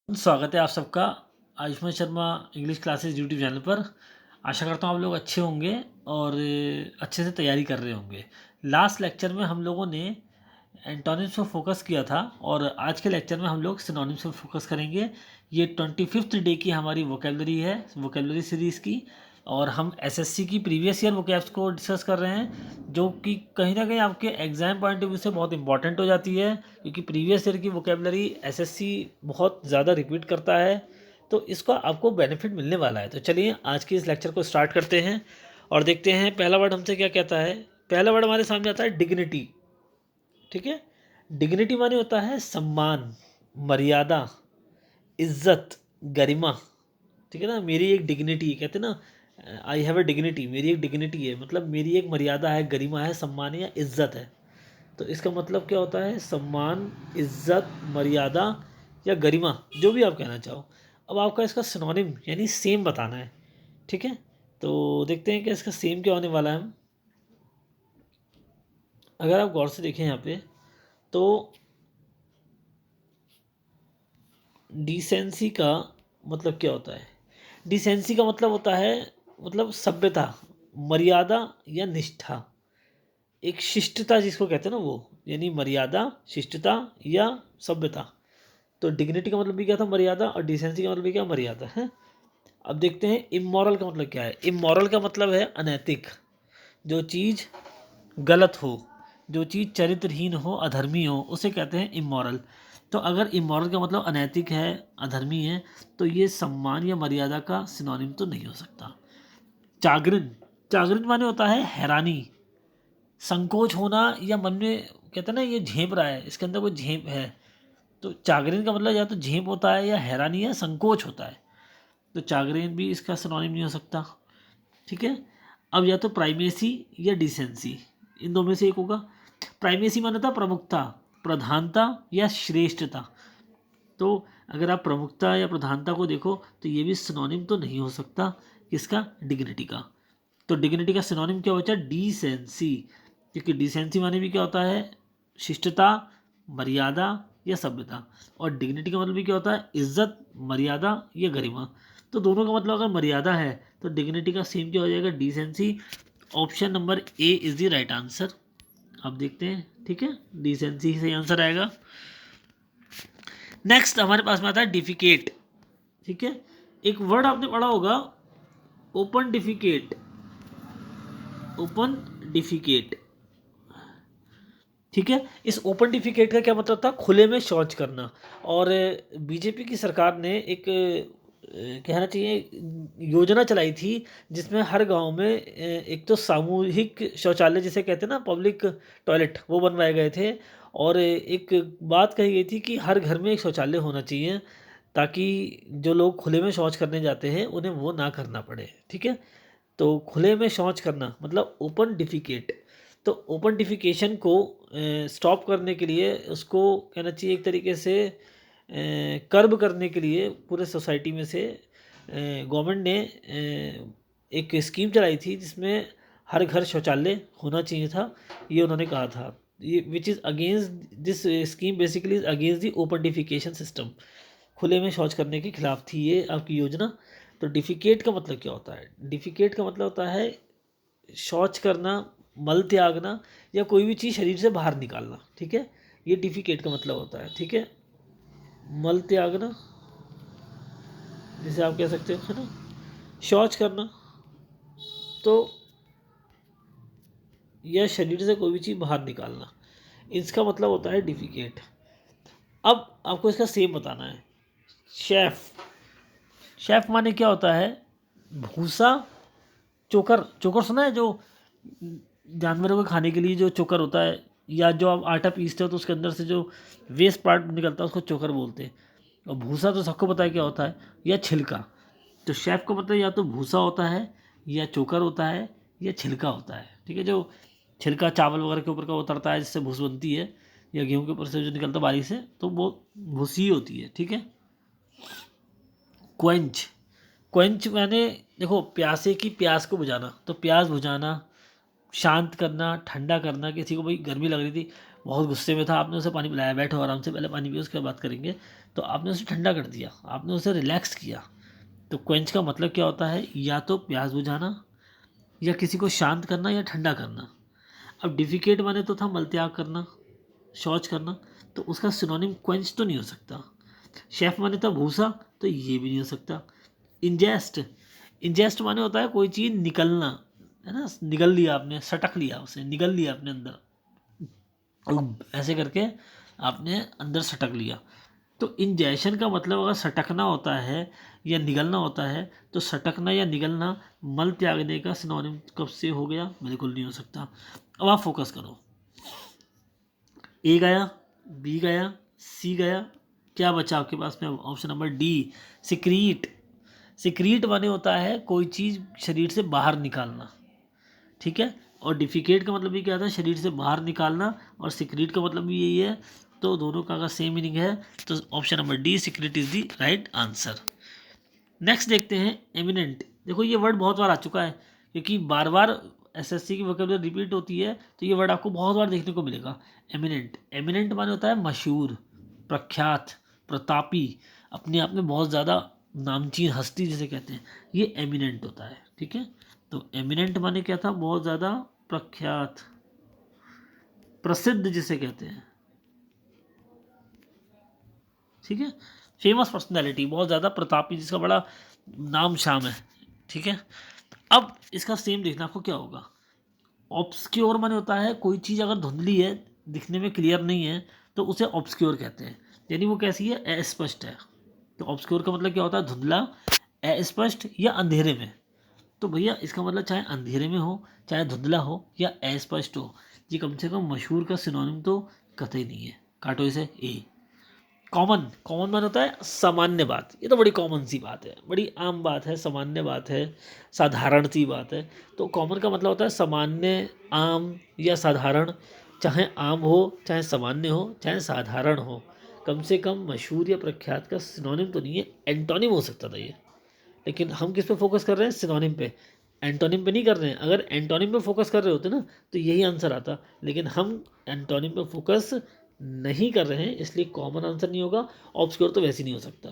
स्वागत है आप सबका Ayushman Sharma English classes YouTube channel पर। आशा करता हूँ आप लोग अच्छे होंगे और अच्छे से तैयारी कर रहे होंगे। लास्ट लेक्चर में हम लोगों ने एंटोनिम्स पर फोकस किया था और आज के लेक्चर में हम लोग सिनोनिम्स पर फोकस करेंगे। ये 25th डे की हमारी वोकेबलरी है, वोकेबलरी सीरीज़ की। और हम एसएससी की प्रीवियस ईयर वोकैब्स को डिस्कस कर रहे हैं, जो कि कहीं ना कहीं आपके एग्ज़ाम पॉइंट ऑफ व्यू से बहुत इंपॉर्टेंट हो जाती है, क्योंकि प्रीवियस ईयर की वोकेबलरी एसएससी बहुत ज़्यादा रिपीट करता है। तो इसका आपको बेनिफिट मिलने वाला है। तो चलिए आज की इस लेक्चर को स्टार्ट करते हैं और देखते हैं पहला वर्ड हमसे क्या कहता है। पहला वर्ड हमारे सामने आता है डिग्निटी। ठीक है, डिग्निटी माने होता है सम्मान, मर्यादा, इज्जत, गरिमा। ठीक है ना, मेरी एक डिग्निटी कहते हैं ना, आई हैव अ डिग्निटी, मेरी एक डिग्निटी है, मतलब मेरी एक मर्यादा है, गरिमा है, सम्मान है या इज्जत है। तो इसका मतलब क्या होता है, सम्मान, इज्जत, मर्यादा या गरिमा, जो भी आप कहना चाहो। अब आपका इसका सिनोनिम यानी सेम बताना है। ठीक है, तो देखते हैं कि इसका सेम क्या होने वाला है। अगर आप गौर से देखें यहाँ पे, तो डिसेंसी का मतलब क्या होता है। डिसेंसी का मतलब होता है, मतलब सभ्यता, मर्यादा या निष्ठा, एक शिष्टता जिसको कहते हैं ना वो, यानी मर्यादा, शिष्टता या सभ्यता। तो डिग्निटी का मतलब भी क्या था, मर्यादा, और डिसेंसी का मतलब भी क्या, मर्यादा है। अब देखते हैं इमोरल का मतलब क्या है। इमोरल का मतलब है अनैतिक, जो चीज़ गलत हो, जो चीज़ चरित्रहीन हो, अधर्मी हो, उसे कहते हैं इमोरल। तो अगर इमोरल का मतलब अनैतिक है, अधर्मी है, तो ये सम्मान या मर्यादा का सिनोनिम तो नहीं हो सकता। जागरण, जागरण माने होता है हैरानी, संकोच होना, या मन में कहते हैं ना ये झेप रहा है, इसके अंदर कोई झेप है। तो जागरण का मतलब या तो झेप होता है या हैरानी या संकोच होता है। तो जागरण भी इसका सिनोनिम नहीं हो सकता। ठीक है, अब या तो प्राइमेसी या डिसेंसी, इन दो में से एक होगा। प्राइमेसी माना था प्रमुखता, प्रधानता या श्रेष्ठता। तो अगर आप प्रमुखता या प्रधानता को देखो तो ये भी सिनोनिम तो नहीं हो सकता किसका, डिग्निटी का। तो डिग्निटी का सिनोनिम क्या होता है, डिसेंसी, क्योंकि डिसेंसी माने भी क्या होता है, शिष्टता, मर्यादा या सभ्यता। और डिग्निटी का मतलब भी क्या होता है, इज्जत, मर्यादा या गरिमा। तो दोनों का मतलब अगर मर्यादा है तो डिग्निटी का सेम क्या हो जाएगा, decency. Option number A is the right answer. अब देखते हैं, ठीक है, डिसेंसी ही सही आंसर आएगा। नेक्स्ट हमारे पास में आता है डिफिकेट। ठीक है, एक वर्ड आपने पढ़ा होगा, ओपन डिफिकेट, ओपन डिफिकेट। ठीक है, इस ओपन डिफिकेट का क्या मतलब था, खुले में शौच करना। और बीजेपी की सरकार ने एक कहना चाहिए योजना चलाई थी, जिसमें हर गांव में एक तो सामूहिक शौचालय जिसे कहते हैं ना, पब्लिक टॉयलेट, वो बनवाए गए थे। और एक बात कही गई थी कि हर घर में एक शौचालय होना चाहिए, ताकि जो लोग खुले में शौच करने जाते हैं उन्हें वो ना करना पड़े। ठीक है, तो खुले में शौच करना मतलब ओपन डिफिकेट। तो ओपन डिफिकेशन को स्टॉप करने के लिए, उसको कहना चाहिए एक तरीके से कर्ब करने के लिए, पूरे सोसाइटी में से गवर्नमेंट ने एक स्कीम चलाई थी, जिसमें हर घर शौचालय होना चाहिए था, ये उन्होंने कहा था। ये which is against this scheme, basically against the open defecation system, खुले में शौच करने के खिलाफ थी ये आपकी योजना। तो डिफिकेट का मतलब क्या होता है, डिफिकेट का मतलब होता है शौच करना, मल त्यागना, या कोई भी चीज़ शरीर से बाहर निकालना। ठीक है, ये डिफिकेट का मतलब होता है। ठीक है, मल त्यागना जिसे आप कह सकते हो, है ना, शौच करना, तो यह शरीर से कोई भी चीज़ बाहर निकालना, इसका मतलब होता है डिफिकेट। अब आपको इसका सेम बताना है। शेफ, शेफ माने क्या होता है, भूसा, चोकर, चोकर सुना है, जो जानवरों को खाने के लिए जो चोकर होता है, या जो आप आटा पीसते हो तो उसके अंदर से जो वेस्ट पार्ट निकलता है उसको चोकर बोलते हैं। और भूसा तो सबको पता है क्या होता है, या छिलका। तो शेफ को मतलब या तो भूसा होता है, या चोकर होता है, या छिलका होता है। ठीक है, जो छिलका चावल वगैरह के ऊपर का उतरता है जिससे भूस बनती है, या गेहूं के ऊपर से जो निकलता है बारीक से, तो वो भूसी होती है। ठीक है, क्वेंच, क्वेंच मैंने, देखो प्यासे की प्यास को बुझाना, तो प्यास बुझाना, शांत करना, ठंडा करना, किसी को भाई गर्मी लग रही थी, बहुत गुस्से में था, आपने उसे पानी पिलाया, बैठो आराम से, पहले पानी पियो उसके बाद बात करेंगे, तो आपने उसे ठंडा कर दिया, आपने उसे रिलैक्स किया। तो क्वेंच का मतलब क्या होता है, या तो प्यास बुझाना, या किसी को शांत करना, या ठंडा करना। अब डिफिकेट माने तो था मलत्याग करना, शौच करना, तो उसका सिनोनिम क्वेंच तो नहीं हो सकता। शेफ माने था भूसा, तो ये भी नहीं हो सकता। इंजेस्ट, इंजेस्ट माने होता है कोई चीज़ निकलना, है ना, निगल लिया आपने, सटक लिया उसे, निगल लिया अपने अंदर, ऐसे करके आपने अंदर सटक लिया। तो इंजेशन का मतलब अगर सटकना होता है या निगलना होता है, तो सटकना या निगलना मल त्यागने का सिनोनिम कब से हो गया, बिल्कुल नहीं हो सकता। अब आप फोकस करो, ए गया, बी गया, सी गया, क्या बचा आपके पास में, option number D, secrete. Secrete माने होता है कोई चीज़ शरीर से बाहर निकालना, ठीक है। और डिफिकेट का मतलब भी क्या था, शरीर से बाहर निकालना, और सिक्रीट का मतलब भी यही है। तो दोनों का अगर सेम मीनिंग है, तो option number D, secrete, is the right answer. Next देखते हैं एमिनेंट। देखो ये वर्ड बहुत बार आ चुका है, क्योंकि बार बार एसएससी की वोकैबुलरी रिपीट होती है, तो ये वर्ड आपको बहुत बार देखने को मिलेगा। एमिनेंट, एमिनेंट माने होता है मशहूर, प्रख्यात, प्रतापी, अपने आप में बहुत ज़्यादा नामचीन हस्ती जिसे कहते हैं, ये एमिनेंट होता है, ठीक है। तो एमिनेंट माने क्या था, बहुत ज़्यादा प्रख्यात, प्रसिद्ध जिसे कहते हैं, ठीक है। फेमस पर्सनैलिटी, बहुत ज़्यादा प्रतापी, जिसका बड़ा नाम शाम है, ठीक है। अब इसका सेम देखना आपको क्या होगा। ऑब्सक्योर माने होता है कोई चीज़ अगर धुंधली है, दिखने में क्लियर नहीं है, तो उसे ऑब्सक्योर कहते हैं, यानी वो कैसी है, अस्पष्ट है। तो ऑब्सक्योर का मतलब क्या होता है, धुंधला, अस्पष्ट या अंधेरे में। तो भैया इसका मतलब चाहे अंधेरे में हो, चाहे धुंधला हो, या अस्पष्ट हो, ये कम से कम मशहूर का सिनोनिम तो कतई नहीं है, काटो इसे ए। कॉमन, कॉमन मान होता है सामान्य बात, ये तो बड़ी कॉमन सी बात है, बड़ी आम बात है, सामान्य बात है, साधारण सी बात है। तो कॉमन का मतलब होता है सामान्य, आम या साधारण, चाहे आम हो, चाहे सामान्य हो, चाहे साधारण हो, कम से कम मशहूर या प्रख्यात का सिनोनिम तो नहीं है, एंटोनिम हो सकता था ये। लेकिन हम किस पे फोकस कर रहे हैं, सिनोनिम पे, एंटोनिम पे नहीं कर रहे हैं। अगर एंटोनिम पे फोकस कर रहे होते ना, तो यही आंसर आता, लेकिन हम एंटोनिम पे फोकस नहीं कर रहे हैं, इसलिए कॉमन आंसर नहीं होगा। ऑब्सक्योर तो वैसे ही नहीं हो सकता।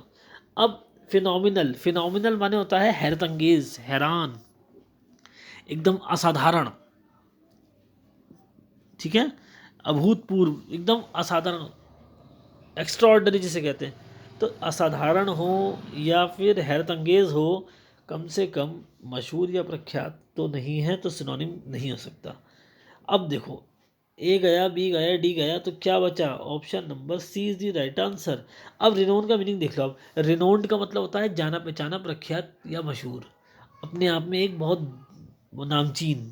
अब फिनोमिनल, फिनोमिनल माने होता है हैरत अंगेज, हैरान, एकदम असाधारण, ठीक है, अभूतपूर्व, एकदम असाधारण, एक्स्ट्राऑर्डनरी जिसे कहते हैं। तो असाधारण हो या फिर हैरत अंगेज हो, कम से कम मशहूर या प्रख्यात तो नहीं है, तो सिनोनिम नहीं हो सकता। अब देखो, ए गया, बी गया, डी गया, तो क्या बचा, option number C is the right answer. अब रिनोन का मीनिंग देख लो। अब रिनोन्ड का मतलब होता है जाना पहचाना, प्रख्यात या मशहूर, अपने आप में एक बहुत नामचीन,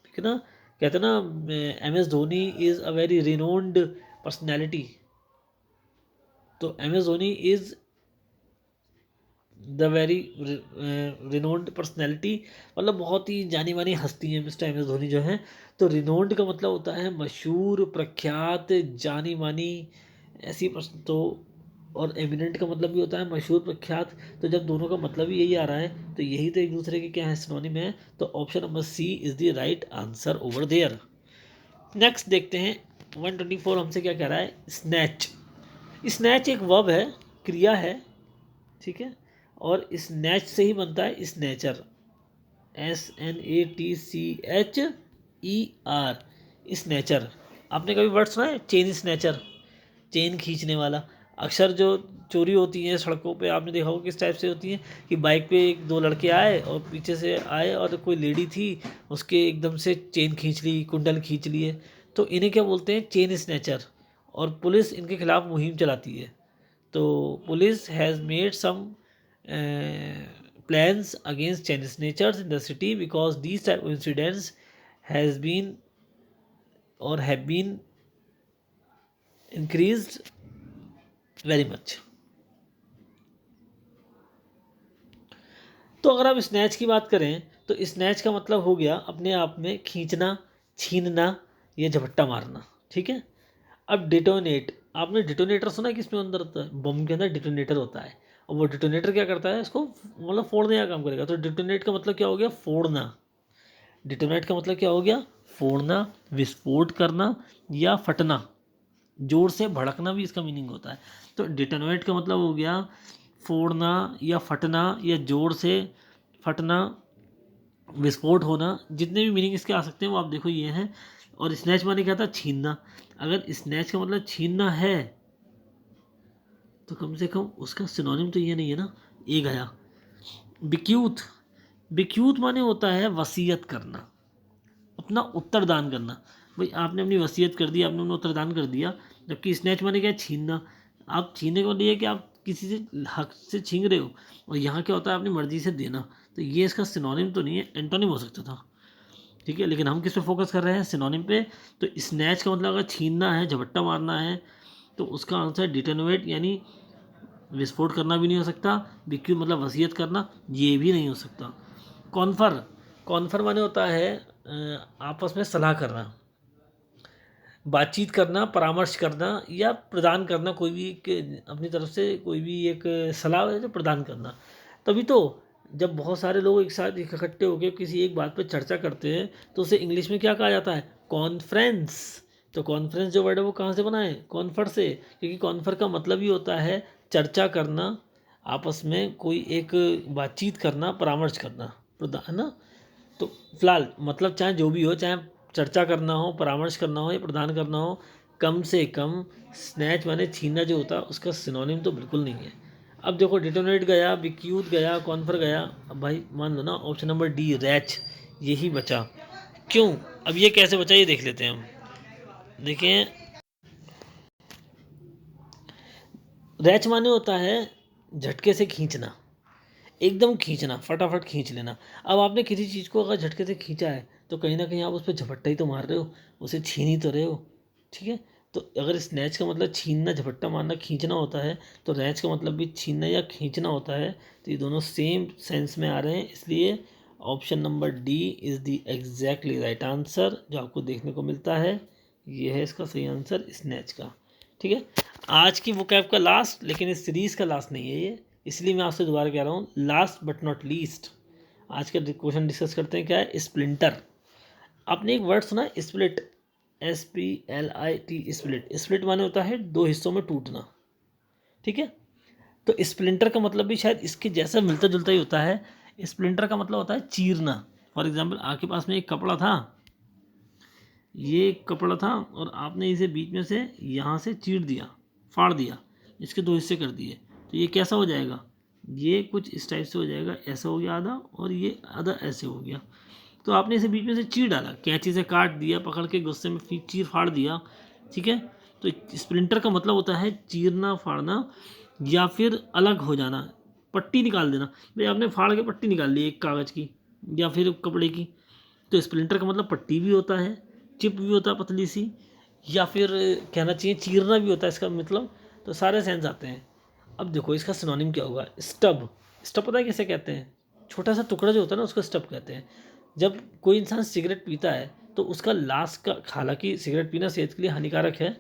ठीक है ना। कहते हैं ना, M S Dhoni is a very renowned personality. तो M S Dhoni is the very renowned personality, मतलब बहुत ही जानी मानी हस्ती है मिस्टर एम एस धोनी जो है। तो रिनोन्ड का मतलब होता है मशहूर, प्रख्यात, जानी मानी, ऐसी पर्सन तो। और एमिनेंट का मतलब भी होता है मशहूर, प्रख्यात। तो जब दोनों का मतलब ही यही आ रहा है, तो यही तो एक दूसरे के क्या है, सिनोनिम है। तो option number C is the right answer over there. Next देखते हैं 124 हमसे क्या कह रहा है, स्नैच। स्नैच एक वर्ब है, क्रिया है, ठीक है। और स्नैच से ही बनता है स्नैचर, SNATCHER, स्नैचर। आपने कभी वर्ड सुना है, चेन स्नैचर, चेन खींचने वाला। अक्सर जो चोरी होती हैं सड़कों पे, आपने देखा होगा किस टाइप से होती हैं, कि बाइक पे एक दो लड़के आए और पीछे से आए और कोई लेडी थी, उसके एकदम से चेन खींच ली, कुंडल खींच लिए। तो इन्हें क्या बोलते हैं, चेन स्नैचर। और पुलिस इनके खिलाफ मुहिम चलाती है। तो police has made some plans against chain snatchers in the city because these type of incidents has been or have been increased very much। तो अगर आप स्नैच की बात करें, तो स्नैच का मतलब हो गया अपने आप में खींचना, छीनना या झपट्टा मारना, ठीक है। अब डिटोनेट, आपने डिटोनेटर सुना है, किसमें अंदर होता है, बम के अंदर डिटोनेटर होता है। और वो डिटोनेटर क्या करता है, इसको मतलब फोड़ने का काम करेगा। तो डिटोनेट का मतलब क्या हो गया, फोड़ना। डिटोनेट का मतलब क्या हो गया, फोड़ना, विस्फोट करना या फटना। जोर से भड़कना भी इसका मीनिंग होता है। तो डिटोनेट का मतलब हो गया फोड़ना या फटना या जोर से फटना, विस्फोट होना। जितने भी मीनिंग इसके आ सकते हैं वो आप देखो ये हैं। और स्नैच माने क्या था, छीनना। अगर स्नैच का मतलब छीनना है तो कम से कम उसका सिनोनिम तो ये नहीं है ना, ए गया। बिक्यूथ, बिक्यूथ माने होता है वसीयत करना, अपना उत्तरदान करना। भाई आपने अपनी वसीयत कर दी, आपने अपना उत्तरदान कर दिया। जबकि स्नैच माने क्या है, छीनना। आप छीनने को लिए कि आप किसी से हक से छीन रहे हो, और यहाँ क्या होता है अपनी मर्जी से देना। तो ये इसका सिनोनिम तो नहीं है, एंटोनिम हो सकता था। ठीक है, लेकिन हम किस पे फोकस कर रहे हैं, सिनोनिम पे। तो स्नैच का मतलब अगर छीनना है, झपट्टा मारना है, तो उसका आंसर डिटोनेट यानी विस्फोट करना भी नहीं हो सकता। बिक्यू मतलब वसीयत करना, ये भी नहीं हो सकता। कॉन्फर, कॉन्फर माने होता है आपस में सलाह करना, बातचीत करना, परामर्श करना या प्रदान करना, कोई भी अपनी तरफ से कोई भी एक सलाह है तो प्रदान करना। तभी तो जब बहुत सारे लोग एक साथ इकट्ठे होकर किसी एक बात पर चर्चा करते हैं तो उसे इंग्लिश में क्या कहा जाता है, कॉन्फ्रेंस। तो कॉन्फ्रेंस जो वर्ड है वो कहाँ से बना है, कॉन्फर से। क्योंकि कॉन्फर का मतलब ही होता है चर्चा करना, आपस में कोई एक बातचीत करना, परामर्श करना, है ना। तो फिलहाल मतलब चाहे जो भी हो, चाहे चर्चा करना हो, परामर्श करना हो या प्रदान करना हो, कम से कम स्नैच माने छीनना जो होता है उसका सिनोनिम तो बिल्कुल नहीं है। अब देखो डिटोनेट गया, बिक्यूट गया, कॉन्फर गया। अब भाई मान लो ना ऑप्शन नंबर डी रैच यही बचा। क्यों, अब ये कैसे बचा ये देख लेते हैं हम। देखें, रैच माने होता है झटके से खींचना, एकदम खींचना, फटाफट खींच लेना। अब आपने किसी चीज़ को अगर झटके से खींचा है तो कहीं ना कहीं आप उस पर झपट्टा ही तो मार रहे हो, उसे छीन ही तो रहे हो। ठीक है, तो अगर स्नैच का मतलब छीनना, झपट्टा मारना, खींचना होता है, तो रैच का मतलब भी छीनना या खींचना होता है। तो ये दोनों सेम सेंस में आ रहे हैं, इसलिए option number D is the exactly right answer जो आपको देखने को मिलता है। ये है इसका सही आंसर, स्नैच का। ठीक है, आज की वोकैब का लास्ट, लेकिन इस सीरीज़ का लास्ट नहीं है ये, इसलिए मैं आपसे दोबारा कह रहा हूँ, लास्ट बट नॉट लीस्ट आज का क्वेश्चन डिस्कस करते हैं। क्या है, स्प्लिंटर। आपने एक वर्ड सुना है स्प्लिट, SPLIT, स्प्लिट। स्प्लिट माने होता है दो हिस्सों में टूटना। ठीक है, तो स्प्लिंटर का मतलब भी शायद इसके जैसा मिलता जुलता ही होता है। स्प्लिंटर का मतलब होता है चीरना। फॉर एग्जाम्पल आपके पास में एक कपड़ा था, ये कपड़ा था और आपने इसे बीच में से यहाँ से चीर दिया, फाड़ दिया, इसके दो हिस्से कर दिए। तो ये कैसा हो जाएगा, ये कुछ इस टाइप से हो जाएगा, ऐसा हो गया आधा और ये आधा ऐसे हो गया। तो आपने इसे बीच में से चीर डाला, कैंची से काट दिया, पकड़ के गुस्से में चीर फाड़ दिया। ठीक है, तो स्प्लिंटर का मतलब होता है चीरना, फाड़ना या फिर अलग हो जाना, पट्टी निकाल देना। भाई आपने फाड़ के पट्टी निकाल ली एक कागज़ की या फिर कपड़े की, तो स्प्लिंटर का मतलब पट्टी भी होता है, चिप भी होता है पतली सी, या फिर कहना चाहिए चीरना भी होता है इसका मतलब। तो सारे सेंस आते हैं। अब देखो इसका सिनोनिम क्या होगा, स्टब। स्टब पता है किसे कहते हैं, छोटा सा टुकड़ा जो होता है ना उसको स्टब कहते हैं। जब कोई इंसान सिगरेट पीता है तो उसका लास्ट का, हालांकि सिगरेट पीना सेहत के लिए हानिकारक है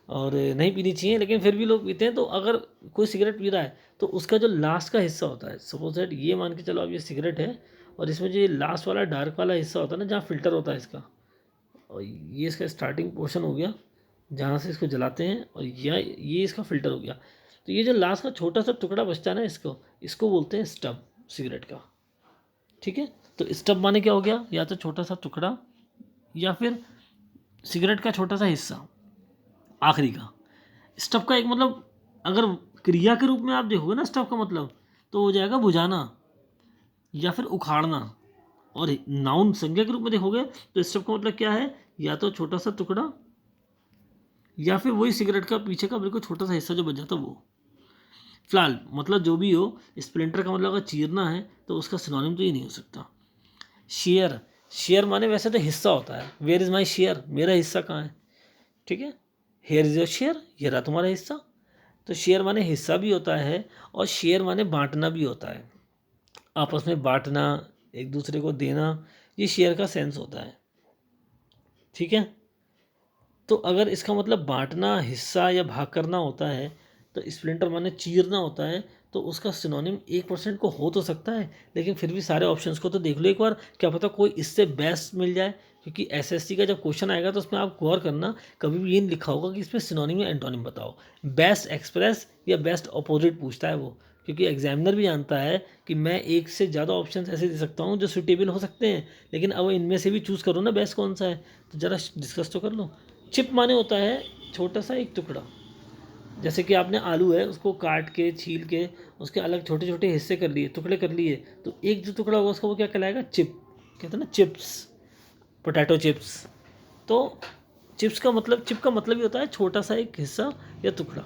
और नहीं पीनी चाहिए, लेकिन फिर भी लोग पीते हैं। तो अगर कोई सिगरेट पी रहा है तो उसका जो लास्ट का हिस्सा होता है, सपोज दैट ये मान के चलो अब ये सिगरेट है और इसमें जो ये लास्ट वाला डार्क वाला हिस्सा होता है ना, जहाँ फिल्टर होता है इसका, और ये इसका स्टार्टिंग पोर्शन हो गया जहाँ से इसको जलाते हैं, और ये इसका फिल्टर हो गया। तो ये जो लास्ट का छोटा सा टुकड़ा बचता है ना, इसको इसको बोलते हैं स्टब सिगरेट का। ठीक है, तो स्टब माने क्या हो गया, या तो छोटा सा टुकड़ा या फिर सिगरेट का छोटा सा हिस्सा आखिरी का। स्टब का एक मतलब अगर क्रिया के रूप में आप देखोगे ना स्टब का मतलब, तो हो जाएगा बुझाना या फिर उखाड़ना। और नाउन संज्ञा के रूप में देखोगे तो स्टब का मतलब क्या है, या तो छोटा सा टुकड़ा या फिर वही सिगरेट का पीछे का बिल्कुल छोटा सा हिस्सा जो बच जाता वो। फिलहाल मतलब जो भी हो, स्प्लिंटर का मतलब अगर चीरना है तो उसका सिनोनिम तो ये नहीं हो सकता। शेयर, शेयर माने वैसे तो हिस्सा होता है, वेयर इज़ माई शेयर, मेरा हिस्सा कहाँ है। ठीक है, हेयर इज़ योर शेयर, ये रहा तुम्हारा हिस्सा। तो शेयर माने हिस्सा भी होता है और शेयर माने बांटना भी होता है, आपस में बांटना, एक दूसरे को देना, ये शेयर का सेंस होता है। ठीक है, तो अगर इसका मतलब बांटना, हिस्सा या भाग करना होता है, तो स्प्लिंटर माने चीरना होता है, तो उसका सिनोनिम 1% को हो तो सकता है, लेकिन फिर भी सारे ऑप्शंस को तो देख लो एक बार, क्या पता कोई इससे बेस्ट मिल जाए। क्योंकि एसएससी का जब क्वेश्चन आएगा तो उसमें आप गौर करना, कभी भी ये नहीं लिखा होगा कि इसमें सिनोनिम या एंटोनिम बताओ। बेस्ट एक्सप्रेस या बेस्ट अपोजिट पूछता है वो, क्योंकि एग्जामिनर भी जानता है कि मैं एक से ज़्यादा ऑप्शन ऐसे दे सकता हूँ जो सुटेबल हो सकते हैं, लेकिन अब इनमें से भी चूज़ करो ना बेस्ट कौन सा है, तो ज़रा डिस्कस तो कर लो। चिप माने होता है छोटा सा एक टुकड़ा, जैसे कि आपने आलू है उसको काट के छील के उसके अलग छोटे छोटे हिस्से कर लिए, टुकड़े कर लिए, तो एक जो टुकड़ा होगा उसका वो क्या कहलाएगा, चिप। कहते हैं ना चिप्स, पोटैटो चिप्स। तो चिप्स का मतलब, चिप का मतलब ही होता है छोटा सा एक हिस्सा या टुकड़ा,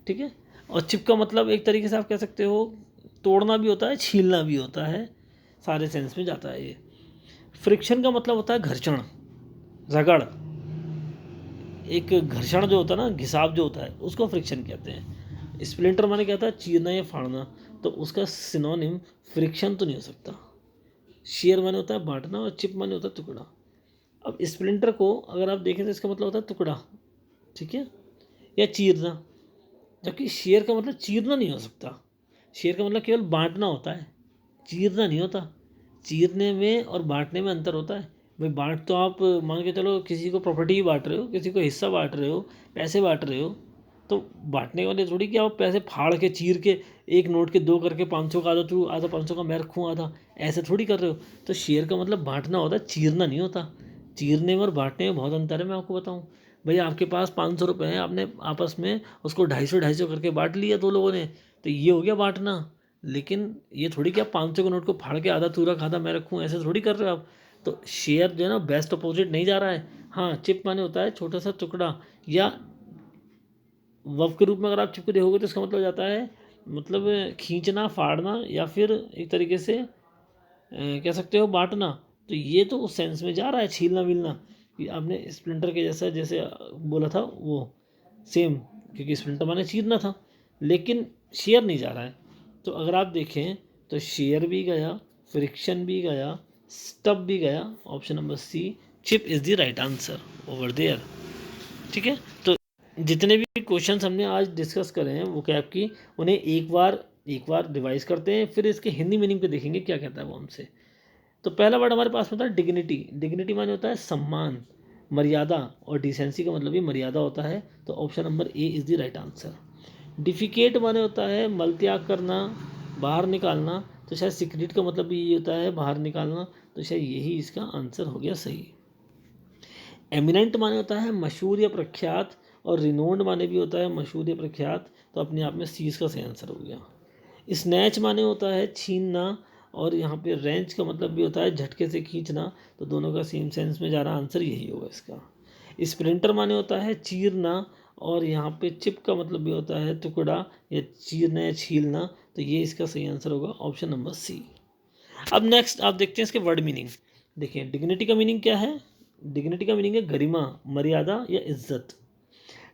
ठीक है। और चिप का मतलब एक तरीके से आप कह सकते हो तोड़ना भी होता है, छीलना भी होता है, सारे सेंस में जाता है ये। फ्रिक्शन का मतलब होता है घर्षण, रगड़। एक घर्षण जो होता है ना, घिसाव जो होता है, उसको फ्रिक्शन कहते हैं। स्प्लिंटर माने क्या था, चीरना या फाड़ना, तो उसका सिनोनिम फ्रिक्शन तो नहीं हो सकता। शेयर माने होता है बांटना और चिप माने होता है टुकड़ा। अब स्प्लिंटर को अगर आप देखें तो इसका मतलब होता है टुकड़ा, ठीक है, या चीरना, जबकि शेयर का मतलब चीरना नहीं हो सकता। शेयर का मतलब केवल बांटना होता है, चीरना नहीं होता। चीरने में और बांटने में अंतर होता है। भाई बांट तो आप मान के चलो किसी को प्रॉपर्टी ही बांट रहे हो, किसी को हिस्सा बांट रहे हो, पैसे बांट रहे हो, तो बांटने वाले थोड़ी कि आप पैसे फाड़ के चीर के एक नोट के दो करके 500 का आधा तू आधा 500 का मैं रखूँ आधा, ऐसे थोड़ी कर रहे हो। तो शेयर का मतलब बांटना होता है, चीरना नहीं होता। चीरने में और बांटने में बहुत अंतर है, मैं आपको बताऊँ। भाई आपके पास 500 रुपये हैं, आपने आपस में उसको 250 करके बांट लिया दो लोगों ने, तो ये हो गया बांटना। लेकिन ये थोड़ी कि आप 500 के नोट को फाड़ के आधा तू रख आधा मैं रखूँ, ऐसे थोड़ी कर रहे हो आप। तो शेयर जो है ना बेस्ट अपोजिट नहीं जा रहा है। हाँ, चिप माने होता है छोटा सा टुकड़ा, या वर्ब के रूप में अगर आप चिप को देखोगे तो इसका मतलब हो जाता है मतलब खींचना, फाड़ना, या फिर एक तरीके से कह सकते हो बांटना। तो ये तो उस सेंस में जा रहा है, छीलना वीलना, कि आपने स्प्लिंटर के जैसा जैसे बोला था वो सेम, क्योंकि स्प्लिंटर माने चीरना था, लेकिन शेयर नहीं जा रहा है। तो अगर आप देखें तो शेयर भी गया, फ्रिक्शन भी गया, स्टब भी गया, option number C chip is the right answer over there, ठीक है। तो जितने भी क्वेश्चंस हमने आज डिस्कस करे हैं वो क्या आपकी, उन्हें एक बार रिवाइज करते हैं, फिर इसके हिंदी मीनिंग पे देखेंगे क्या कहता है वो हमसे। तो पहला वर्ड हमारे पास में होता है डिग्निटी। डिग्निटी माने होता है सम्मान, मर्यादा, और डिसेंसी का मतलब भी मर्यादा होता है। तो option number A is the right answer. Defecate माने होता है मल त्याग करना, बाहर निकालना, तो शायद सिक्रेट का मतलब भी ये होता है बाहर निकालना, तो शायद यही इसका आंसर हो गया सही। एमिनेंट माने होता है मशहूर या प्रख्यात, और रिनोन्ड माने भी होता है मशहूर या प्रख्यात, तो अपने आप में सी इसका सही आंसर हो गया। स्नैच माने होता है छीनना, और यहाँ पे रेंच का मतलब भी होता है झटके से खींचना, तो दोनों का सेम सेंस में जा रहा आंसर यही होगा इसका। स्प्लिंटर माने होता है चीरना, और यहाँ पे चिप का मतलब भी होता है टुकड़ा या चीरना या छीलना, तो ये इसका सही आंसर होगा ऑप्शन नंबर सी। अब नेक्स्ट आप देखते हैं इसके वर्ड मीनिंग। देखिए डिग्निटी का मीनिंग क्या है, डिग्निटी का मीनिंग है गरिमा, मर्यादा या इज्जत।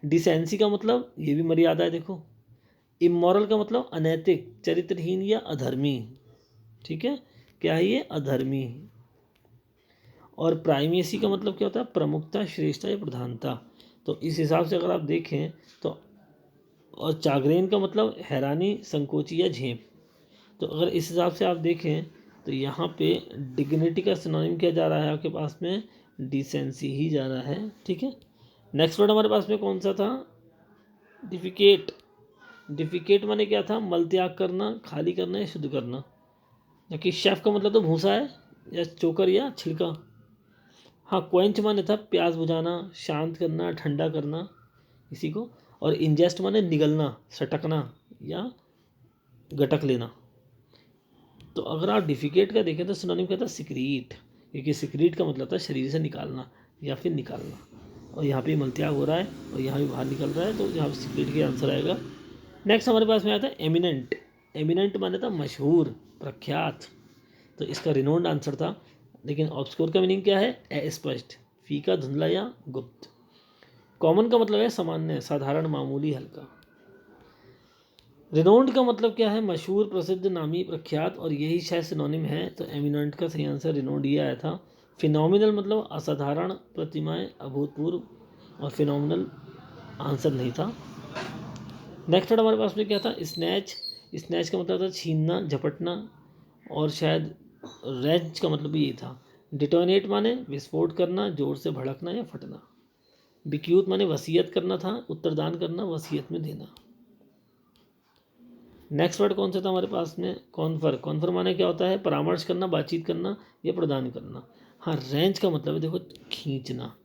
डिसेंसी का मतलब ये भी मर्यादा है, देखो। इमोरल का मतलब अनैतिक, चरित्रहीन या अधर्मी, ठीक है, क्या है ये, अधर्मी। और प्राइमेसी का मतलब क्या होता है, प्रमुखता, श्रेष्ठता या प्रधानता। तो इस हिसाब से अगर आप देखें तो, और चागरेन का मतलब हैरानी, संकोची या झेप। तो अगर इस हिसाब से आप देखें तो यहाँ पे डिग्निटी का सिनोनिम क्या जा रहा है आपके पास में, डिसेंसी ही जा रहा है, ठीक है। नेक्स्ट वर्ड हमारे पास में कौन सा था, डिफिकेट। डिफिकेट माने क्या था, मल त्याग करना, खाली करना या शुद्ध करना। जबकि शेफ का मतलब तो भूसा है या चोकर या छिलका। हाँ, क्वेंच माने था प्यास बुझाना, शांत करना, ठंडा करना किसी को। और इंजेस्ट माने निगलना, सटकना या गटक लेना। तो अगर आप डिफिकेट का देखें तो सिनोनिम क्या था, सिक्रीट, क्योंकि सिक्रीट का मतलब था शरीर से निकालना या फिर निकालना, और यहाँ पे मलत्याग हो रहा है और यहाँ भी बाहर निकल रहा है, तो यहाँ पे सिक्रीट का आंसर आएगा। नेक्स्ट हमारे पास में आता है एमिनेंट। एमिनेंट माने था मशहूर, प्रख्यात, तो इसका रिनोन्ड आंसर था। लेकिन ऑब्सक्योर का मीनिंग क्या है, अस्पष्ट, फीका, धुंधला या गुप्त। कॉमन का मतलब है सामान्य, साधारण, मामूली, हल्का। रिनोन्ड का मतलब क्या है, मशहूर, प्रसिद्ध, नामी, प्रख्यात, और यही शायद सिनोनिम है, तो एमिनेंट का सही आंसर रिनोन्ड ही आया था। फिनोमिनल मतलब असाधारण, प्रतिमाएं, अभूतपूर्व, और फिनोमिनल आंसर नहीं था। नेक्स्ट वर्ड हमारे पास में क्या था, स्नैच। स्नैच का मतलब था छीनना, झपटना, और शायद रेंच का मतलब भी यही था। डिटोनेट माने विस्फोट करना, जोर से भड़कना या फटना। बिक्यूत माने वसीयत करना था, उत्तरदान करना, वसीयत में देना। नेक्स्ट वर्ड कौन सा था हमारे पास में? कॉन्फर। कॉन्फर माने क्या होता है? परामर्श करना, बातचीत करना या प्रदान करना। हाँ, रेंच का मतलब है देखो खींचना,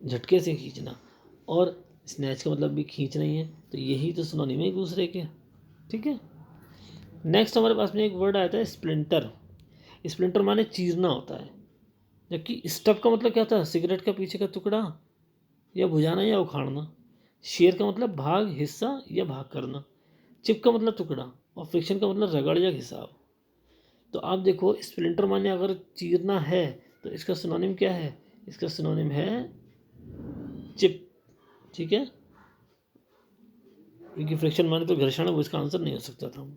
झटके से खींचना, और स्नैच का मतलब भी खींचना ही है, तो यही तो सिनोनिम है एक दूसरे के। ठीक है। नेक्स्ट हमारे पास में एक वर्ड आया था स्प्लिंटर। स्प्लिंटर माने चीरना होता है, जबकि स्टब का मतलब क्या था? सिगरेट का पीछे का टुकड़ा या बुझाना या उखाड़ना। शेयर का मतलब भाग, हिस्सा या भाग करना। चिप का मतलब टुकड़ा, और फ्रिक्शन का मतलब रगड़ या घिसाव। तो आप देखो स्प्लिंटर माने अगर चीरना है तो इसका सिनोनिम क्या है? इसका सिनोनिम है चिप। ठीक है, क्योंकि फ्रिक्शन माने तो घर्षण है, वो इसका आंसर नहीं हो सकता था।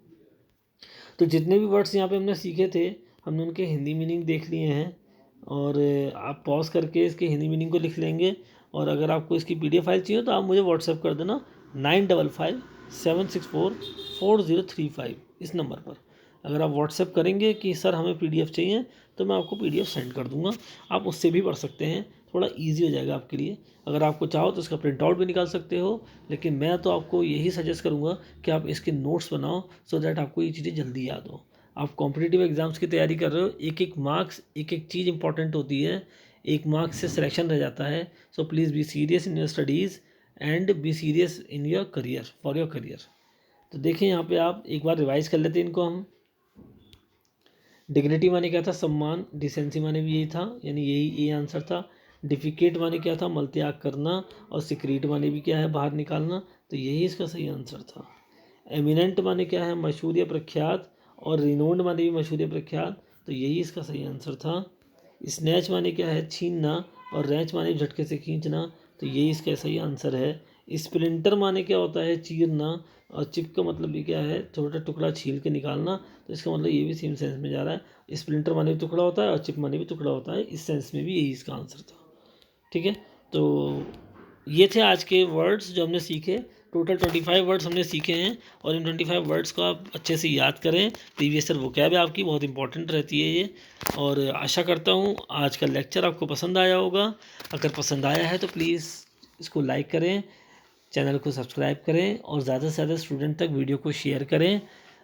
तो जितने भी वर्ड्स यहाँ पे हमने सीखे थे, हमने उनके हिंदी मीनिंग देख लिए हैं, और आप पॉज करके इसके हिंदी मीनिंग को लिख लेंगे। और अगर आपको इसकी PDF फाइल चाहिए तो आप मुझे व्हाट्सएप कर देना 9557644035 इस नंबर पर। अगर आप व्हाट्सएप करेंगे कि सर हमें PDF चाहिए, तो मैं आपको PDF सेंड कर दूंगा, आप उससे भी पढ़ सकते हैं, थोड़ा ईजी हो जाएगा आपके लिए। अगर आपको चाहो तो इसका प्रिंट आउट भी निकाल सकते हो, लेकिन मैं तो आपको यही सजेस्ट करूँगा कि आप इसके नोट्स बनाओ, सो दैट आपको ये चीज़ें जल्दी याद हो। आप कॉम्पिटिटिव एग्ज़ाम्स की तैयारी कर रहे हो, एक एक मार्क्स, एक एक चीज़ इंपॉर्टेंट होती है, एक मार्क्स से सिलेक्शन रह जाता है। So please be serious in your studies and be serious in your career, for your career. तो देखें यहाँ पे आप एक बार रिवाइज कर लेते हैं इनको हम। डिग्निटी माने क्या था? सम्मान। डिसेंसी माने भी यही था, यानी यही ये आंसर था। डिफिकेट माने क्या था? मलत्याग करना। और सिक्रीट माने भी क्या है? बाहर निकालना। तो यही इसका सही आंसर था। एमिनेंट माने क्या है? मशहूर या प्रख्यात। और रिनोन्ड माने भी मशहूर या प्रख्यात, तो यही इसका सही आंसर था। स्नैच माने क्या है? छीनना। और रैंच माने झटके से खींचना, तो यही इसका सही आंसर है। स्प्लिंटर माने क्या होता है? चीरना। और चिप का मतलब भी क्या है? छोटा टुकड़ा छील के निकालना, तो इसका मतलब ये भी सेम सेंस में जा रहा है। स्प्लिंटर माने भी टुकड़ा होता है और चिप माने भी टुकड़ा होता है, इस सेंस में भी यही इसका आंसर था। ठीक है, तो ये थे आज के वर्ड्स जो हमने सीखे। टोटल 25 वर्ड्स हमने सीखे हैं, और इन 25 वर्ड्स को आप अच्छे से याद करें। प्रीवियस ईयर वोकैब है आपकी, बहुत इंपॉर्टेंट रहती है ये। और आशा करता हूँ आज का लेक्चर आपको पसंद आया होगा। अगर पसंद आया है तो प्लीज़ इसको लाइक करें, चैनल को सब्सक्राइब करें, और ज़्यादा से ज़्यादा स्टूडेंट तक वीडियो को शेयर करें,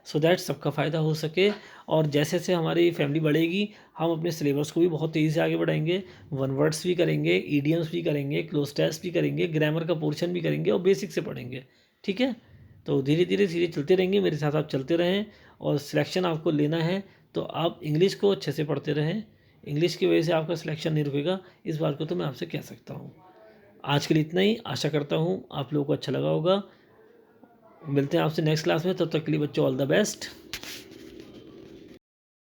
सो दैट सबका फ़ायदा हो सके। और जैसे जैसे हमारी फैमिली बढ़ेगी, हम अपने सिलेबस को भी बहुत तेज़ी से आगे बढ़ाएंगे। वन वर्ड्स भी करेंगे, ईडियम्स भी करेंगे, क्लोज टेस्ट भी करेंगे, ग्रामर का पोर्शन भी करेंगे, और बेसिक से पढ़ेंगे। ठीक है, तो धीरे धीरे धीरे चलते रहेंगे, मेरे साथ आप चलते रहें। और सिलेक्शन आपको लेना है तो आप इंग्लिश को अच्छे से पढ़ते रहें। इंग्लिश की वजह से आपका सिलेक्शन नहीं रुकेगा, इस बात को तो मैं आपसे कह सकता हूँ। आज के लिए इतना ही। आशा करता हूँ आप लोगों को अच्छा लगा होगा। मिलते हैं आपसे नेक्स्ट क्लास में, तब तक के लिए बच्चों ऑल द बेस्ट।